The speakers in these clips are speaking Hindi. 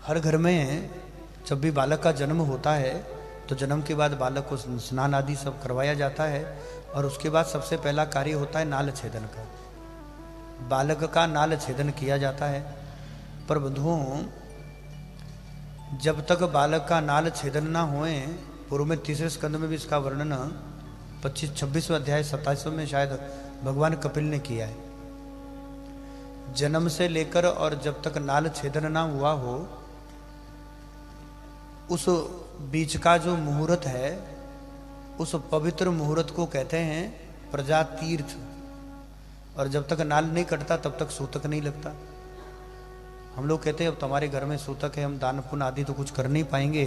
हर घर में जब भी बालक का जन्म होता है तो जन्म के बाद बालक को स्नान आदि सब करवाया जाता है और उसके बाद सबसे पहला कार्य होता है नाल छेदन का। बालक का नाल छेदन किया जाता है। पर बंधुओं, जब तक बालक का नाल छेदन ना होए, पूर्व में तीसरे स्कंद में भी इसका वर्णन 26वें अध्याय 27वें में शायद भगवान कपिल ने किया है। जन्म से लेकर और जब तक नाल छेदन ना हुआ हो, उस बीच का जो मुहूर्त है, उस पवित्र मुहूर्त को कहते हैं प्रजा तीर्थ। और जब तक नाल नहीं कटता तब तक सूतक नहीं लगता। हम लोग कहते हैं अब तुम्हारे घर में सूतक है, हम दान पुण्य आदि तो कुछ कर नहीं पाएंगे,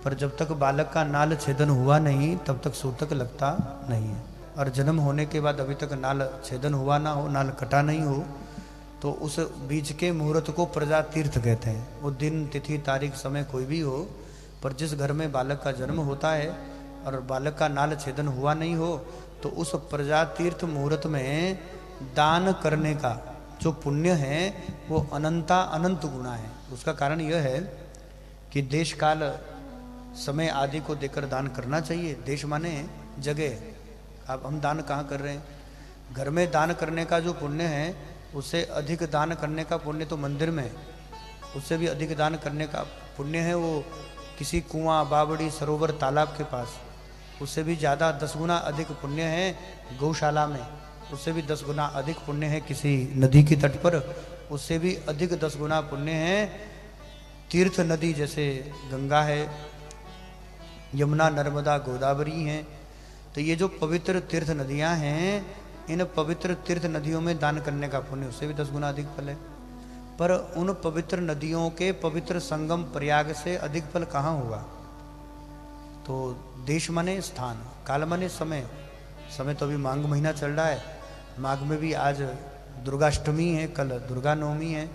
पर जब तक बालक का नाल छेदन हुआ नहीं तब तक सूतक लगता नहीं है। और जन्म होने के बाद अभी तक नाल छेदन हुआ ना हो, नाल कटा नहीं हो, तो उस बीच के मुहूर्त को प्रजा तीर्थ कहते हैं। वो दिन तिथि तारीख समय कोई भी हो, पर जिस घर में बालक का जन्म होता है और बालक का नाल छेदन हुआ नहीं हो, तो उस प्रजा तीर्थ मुहूर्त में दान करने का जो पुण्य है वो अनंत गुना है। उसका कारण यह है कि देश काल समय आदि को देकर दान करना चाहिए। देश माने जगह। अब हम दान कहाँ कर रहे हैं? घर में दान करने का जो पुण्य है उससे अधिक दान करने का पुण्य तो मंदिर में, उससे भी अधिक दान करने का पुण्य है वो किसी कुआं, बावड़ी, सरोवर, तालाब के पास। उससे भी ज़्यादा 10 गुना अधिक पुण्य है गौशाला में। उससे भी 10 गुना अधिक पुण्य है किसी नदी के तट पर। उससे भी अधिक 10 गुना पुण्य है तीर्थ नदी, जैसे गंगा है, यमुना, नर्मदा, गोदावरी हैं। तो ये जो पवित्र तीर्थ नदियां हैं, इन पवित्र तीर्थ नदियों में दान करने का पुण्य उससे भी 10 गुना अधिक फल है। पर उन पवित्र नदियों के पवित्र संगम प्रयाग से अधिक फल कहाँ होगा? तो देश माने स्थान, काल माने समय। समय तो अभी माघ महीना चल रहा है। माघ में भी आज दुर्गाष्टमी है, कल दुर्गा नवमी है,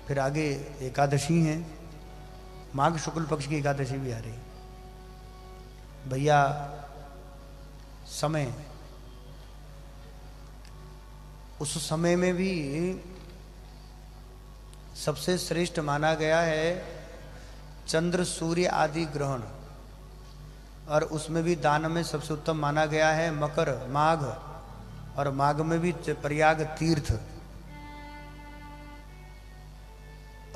फिर आगे एकादशी है। माघ शुक्ल पक्ष की एकादशी भी आ रही। भैया समय, उस समय में भी सबसे श्रेष्ठ माना गया है चंद्र सूर्य आदि ग्रहण। और उसमें भी दान में सबसे उत्तम माना गया है मकर, माघ, और माघ में भी प्रयाग तीर्थ।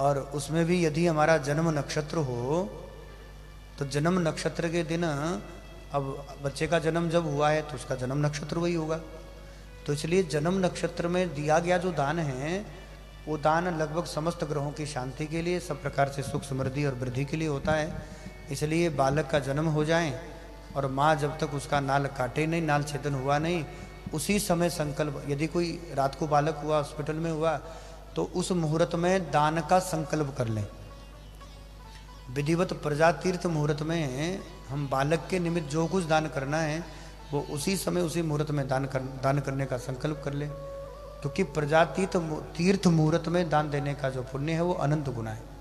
और उसमें भी यदि हमारा जन्म नक्षत्र हो तो जन्म नक्षत्र के दिन, अब बच्चे का जन्म जब हुआ है तो उसका जन्म नक्षत्र वही होगा। तो इसलिए जन्म नक्षत्र में दिया गया जो दान है वो दान लगभग समस्त ग्रहों की शांति के लिए, सब प्रकार से सुख समृद्धि और वृद्धि के लिए होता है। इसलिए बालक का जन्म हो जाए और माँ जब तक उसका नाल काटे नहीं, नाल छेदन हुआ नहीं, उसी समय संकल्प, यदि कोई रात को बालक हुआ, हॉस्पिटल में हुआ, तो उस मुहूर्त में दान का संकल्प कर लें। विधिवत प्रजा तीर्थ मुहूर्त में हम बालक के निमित्त जो कुछ दान करना है वो उसी समय उसी मुहूर्त में दान करने का संकल्प कर लें, क्योंकि प्रजा तीर्थ मुहूर्त में दान देने का जो पुण्य है वो अनंत गुना है।